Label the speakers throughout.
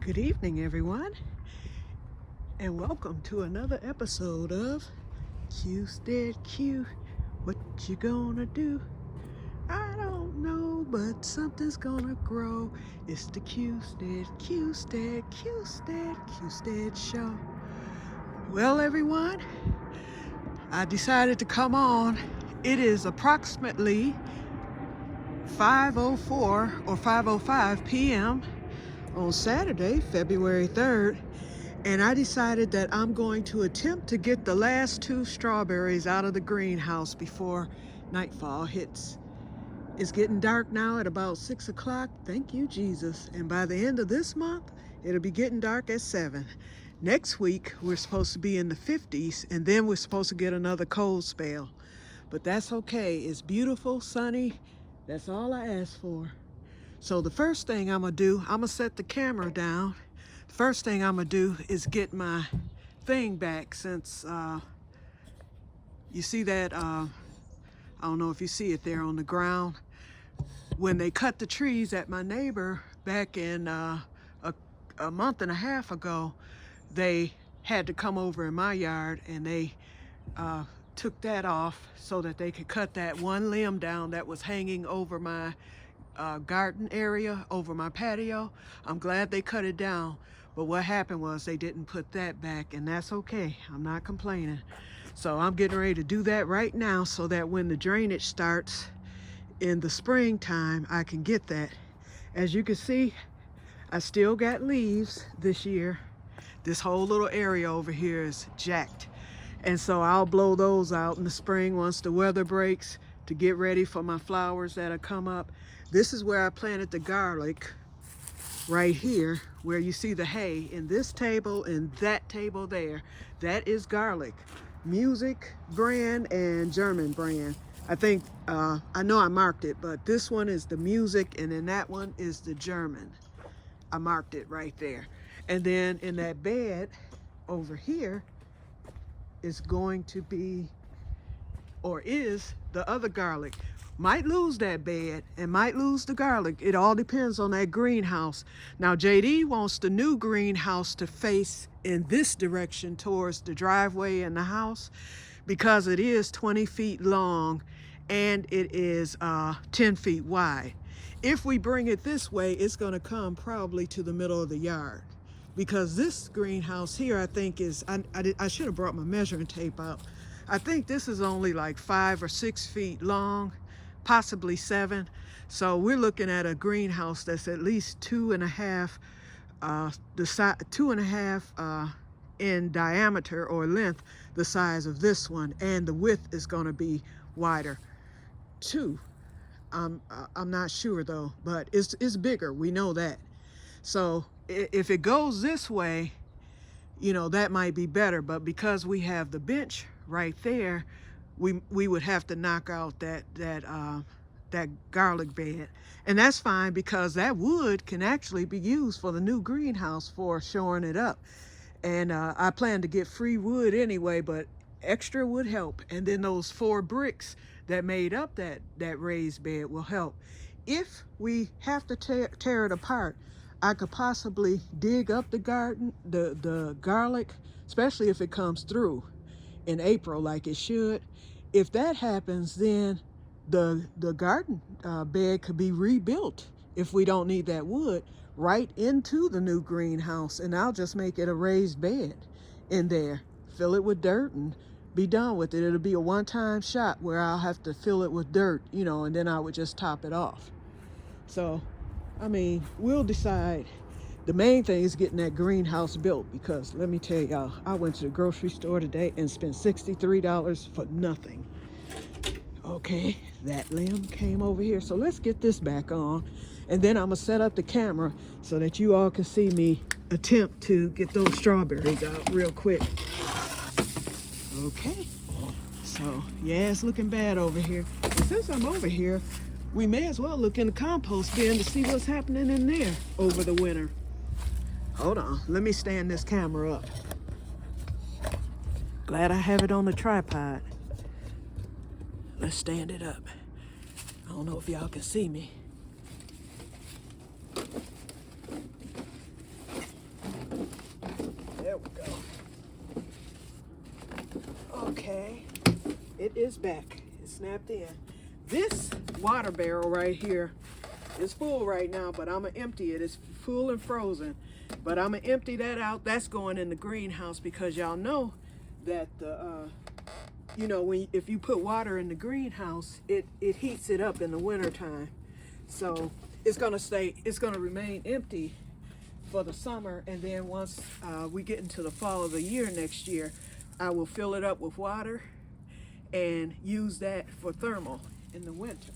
Speaker 1: Good evening, everyone, and welcome to another episode of Que-stead-Que. What you gonna do? I don't know, but something's gonna grow. It's the Que-stead show. Well, everyone, I decided to come on. It is approximately 5:04 or 5:05 p.m. on Saturday, February 3rd, and I decided that I'm going to attempt to get the last 2 strawberries out of the greenhouse before nightfall hits. It's getting dark now at about 6 o'clock. Thank you, Jesus. And by the end of this month, it'll be getting dark at 7. Next week, we're supposed to be in the 50s, and then we're supposed to get another cold spell. But that's okay. It's beautiful, sunny. That's all I ask for. So the first thing I'm gonna do, I'm gonna set the camera down. The first thing I'm gonna do is get my thing back, since you see that, I don't know if you see it there on the ground. When they cut the trees at my neighbor back in a month and a half ago, they had to come over in my yard and they took that off so that they could cut that one limb down that was hanging over my garden area, over my patio. I'm glad they cut it down, but what happened was they didn't put that back, and that's okay. I'm not complaining. So I'm getting ready to do that right now so that when the drainage starts in the springtime, I can get that. As you can see, I still got leaves this year. This whole little area over here is jacked, and so I'll blow those out in the spring once the weather breaks, to get ready for my flowers that'll come up. This is where I planted the garlic, right here, where you see the hay in this table and that table there. That is garlic, Music brand and German brand. I think, I know I marked it, but this one is the Music and then that one is the German. I marked it right there. And then in that bed over here is going to be, or is, the other garlic. Might lose that bed and might lose the garlic. It all depends on that greenhouse. Now JD wants the new greenhouse to face in this direction towards the driveway and the house, because it is 20 feet long and it is 10 feet wide. If we bring it this way, it's going to come probably to the middle of the yard, because this greenhouse here, I think is, I should have brought my measuring tape out. I think this is only like 5 or 6 feet long, possibly 7. So we're looking at a greenhouse that's at least 2.5, the size 2.5 in diameter or length, the size of this one, and the width is going to be wider too. I'm not sure though, but it's bigger. We know that. So if it goes this way, you know, that might be better. But because we have the bench right there, we would have to knock out that garlic bed, and that's fine, because that wood can actually be used for the new greenhouse for shoring it up. And I plan to get free wood anyway, but extra would help. And then those 4 bricks that made up that raised bed will help. If we have to tear it apart, I could possibly dig up the garlic, especially if it comes through in April like it should. If that happens, then the garden bed could be rebuilt, if we don't need that wood, right into the new greenhouse, and I'll just make it a raised bed in there, fill it with dirt and be done with it. It'll be a one-time shot where I'll have to fill it with dirt, you know, and then I would just top it off. So I mean, we'll decide. The main thing is getting that greenhouse built, because let me tell y'all, I went to the grocery store today and spent $63 for nothing. Okay, that limb came over here. So let's get this back on, and then I'm gonna set up the camera so that you all can see me attempt to get those strawberries out real quick. Okay, so yeah, it's looking bad over here. And since I'm over here, we may as well look in the compost bin to see what's happening in there over the winter. Hold on, let me stand this camera up. Glad I have it on the tripod. Let's stand it up. I don't know if y'all can see me. it is back. It's snapped in. This water barrel right here is full right now, but I'm gonna empty it. It's full and frozen, but I'm gonna empty that out. That's going in the greenhouse because y'all know that the you know, if you put water in the greenhouse, it heats it up in the winter time. So it's gonna remain empty for the summer, and then once we get into the fall of the year next year, I will fill it up with water and use that for thermal in the winter.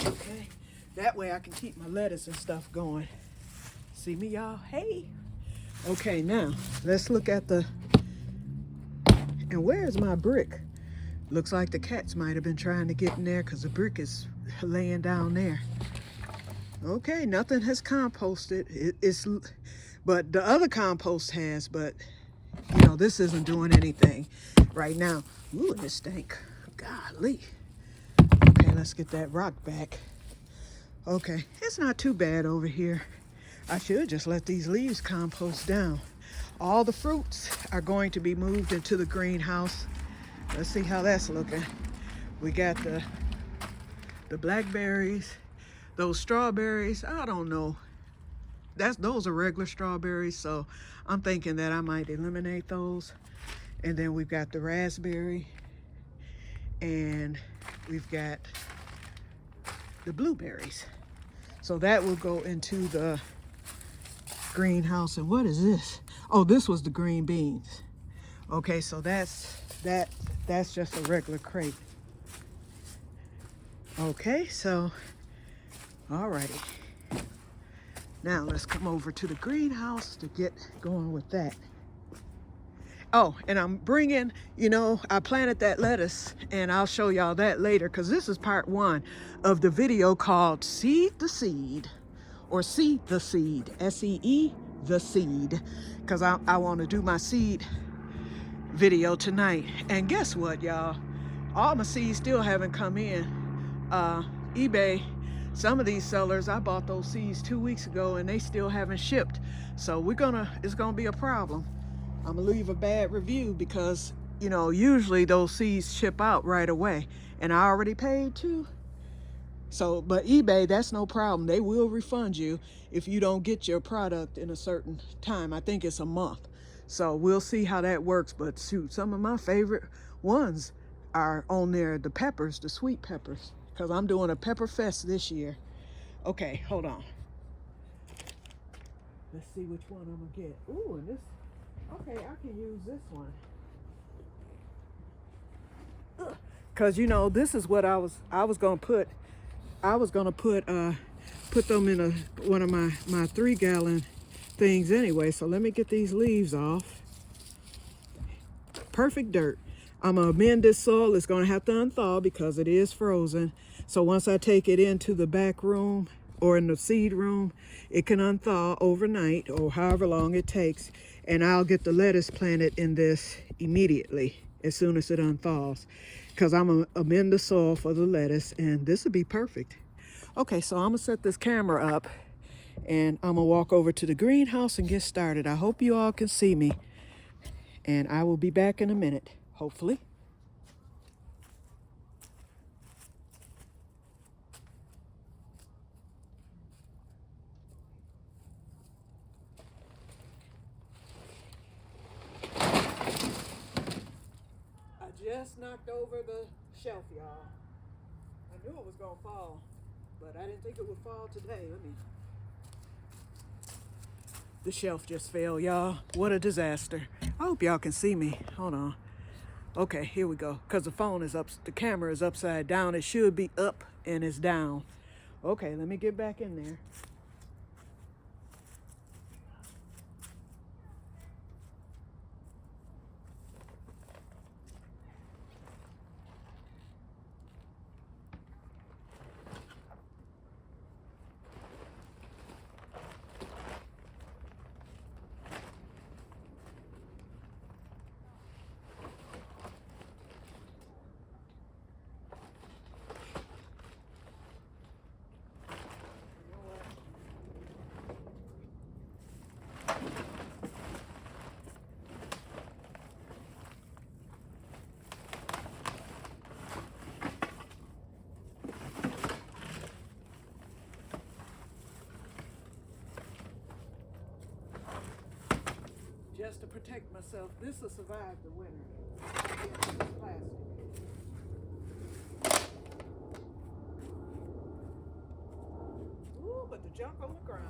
Speaker 1: Okay, that way I can keep my lettuce and stuff going. See me, y'all? Hey. Okay, now let's look at the, and where's my brick? Looks like the cats might have been trying to get in there because the brick is laying down there. Okay, nothing has composted. But the other compost has, but you know, this isn't doing anything right now. Ooh, this stank. Golly. Okay, let's get that rock back. Okay, it's not too bad over here. I should just let these leaves compost down. All the fruits are going to be moved into the greenhouse. Let's see how that's looking. We got the blackberries, those strawberries. I don't know. Those are regular strawberries, so I'm thinking that I might eliminate those. And then we've got the raspberry, and we've got the blueberries. So that will go into the greenhouse. And what is this? Oh, this was the green beans. Okay, so that's just a regular crate. Okay, so alrighty. Now let's come over to the greenhouse to get going with that. Oh, and I'm bringing, you know, I planted that lettuce, and I'll show y'all that later because this is part 1 of the video called Seed the Seed, or Seed the Seed, S-E-E, the seed, because I want to do my seed video tonight. And guess what, y'all? All my seeds still haven't come in. eBay, some of these sellers, I bought those seeds 2 weeks ago and they still haven't shipped. So it's gonna be a problem. I'm gonna leave a bad review because, you know, usually those seeds ship out right away, and I already paid too. So, but eBay, that's no problem. They will refund you if you don't get your product in a certain time. I think it's a month. So we'll see how that works. But shoot, some of my favorite ones are on there, the peppers, the sweet peppers, because I'm doing a pepper fest this year. Okay, hold on. Let's see which one I'm gonna get. Ooh, and this, okay, I can use this one. Cause you know, this is what I was gonna put. I was gonna put them in one of my 3-gallon things anyway. So let me get these leaves off. Perfect dirt. I'm gonna amend this soil. It's gonna have to unthaw because it is frozen. So once I take it into the back room or in the seed room, it can unthaw overnight or however long it takes, and I'll get the lettuce planted in this immediately as soon as it unthaws, because I'm gonna amend the soil for the lettuce, and this will be perfect. Okay, so I'm gonna set this camera up and I'm gonna walk over to the greenhouse and get started. I hope you all can see me, and I will be back in a minute, hopefully. Just knocked over the shelf, y'all. I knew it was gonna fall, but I didn't think it would fall today. The shelf just fell, y'all. What a disaster. I hope y'all can see me. Hold on. Okay, here we go. Because the phone is up, the camera is upside down. It should be up and it's down. Okay, let me get back in there. protect myself. This will survive the winter. Yeah, it's plastic. Ooh, but the junk on the ground.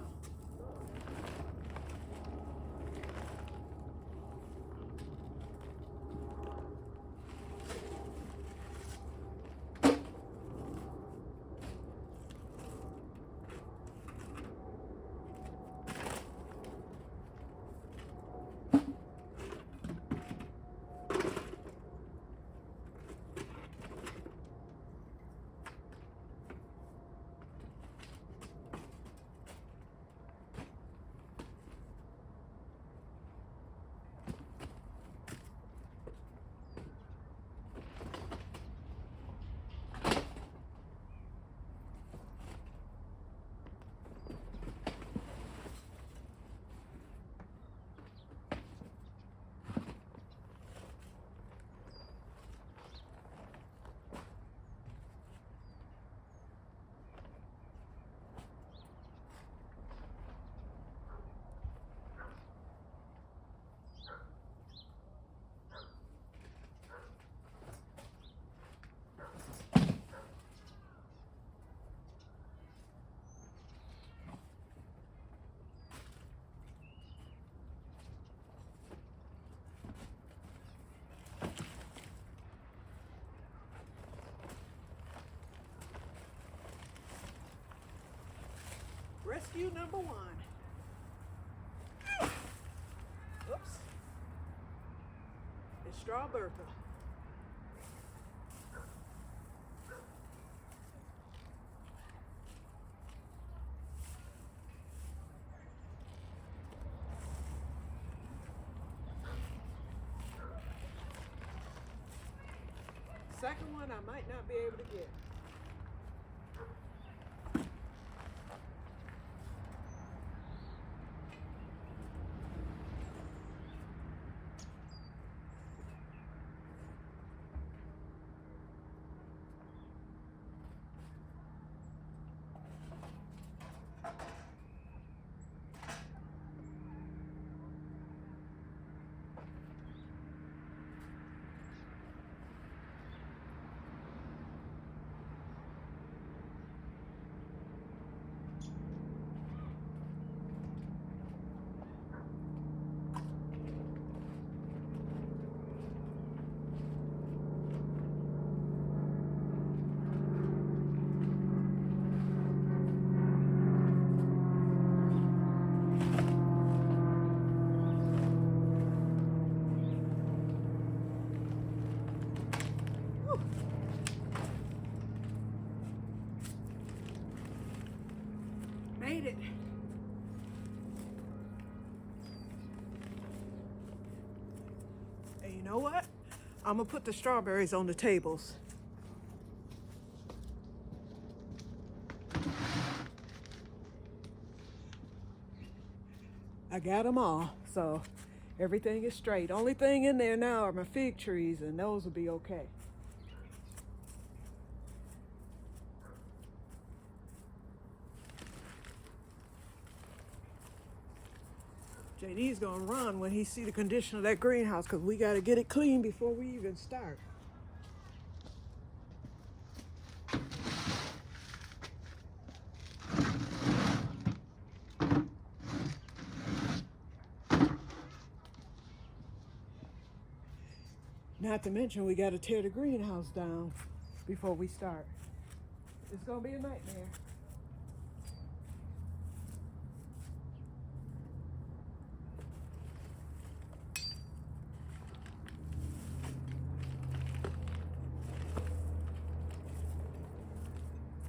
Speaker 1: Rescue number 1. Oops. It's Straw Bertha. Second one I might not be able to get. Made it. And you know what? I'm gonna put the strawberries on the tables. I got them all, so everything is straight. Only thing in there now are my fig trees, and those will be okay. JD's gonna run when he see the condition of that greenhouse, because we gotta get it clean before we even start. Not to mention we gotta tear the greenhouse down before we start. It's gonna be a nightmare.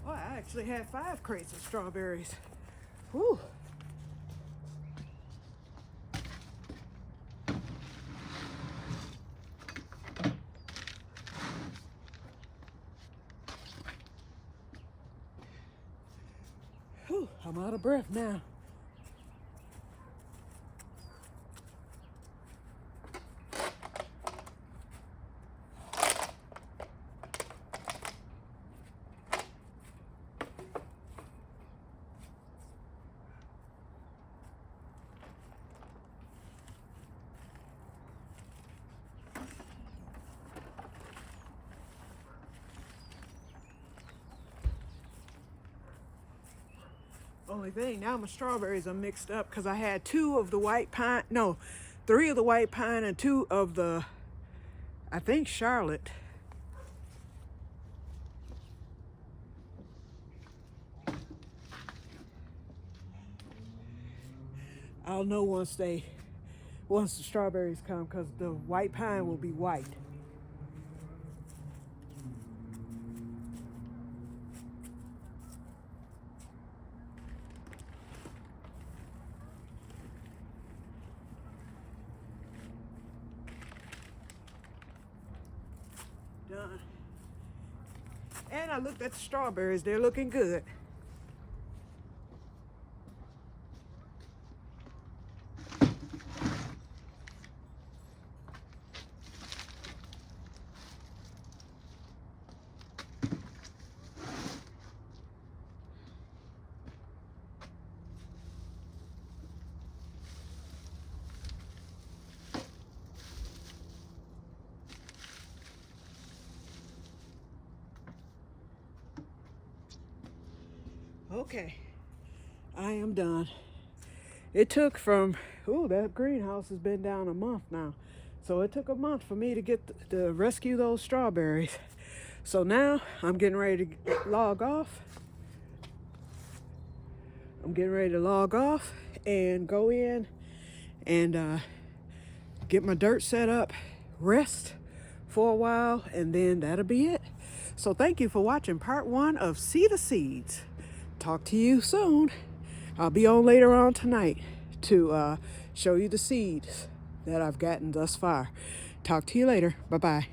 Speaker 1: Oh, I actually had 5 crates of strawberries. Whew. Whew, I'm out of breath now. Only thing, now my strawberries are mixed up because I had 2 of the white pine, no, 3 of the white pine and 2 of the, I think, Charlotte. I'll know once the strawberries come, because the white pine will be white. Done. And I looked at the strawberries, they're looking good. Okay, I am done. It took from, that greenhouse has been down a month now. So it took a month for me to get to rescue those strawberries. So now I'm getting ready to log off. I'm getting ready to log off and go in and get my dirt set up, rest for a while, and then that'll be it. So thank you for watching part 1 of See the Seeds. Talk to you soon. I'll be on later on tonight to show you the seeds that I've gotten thus far. Talk to you later. Bye-bye.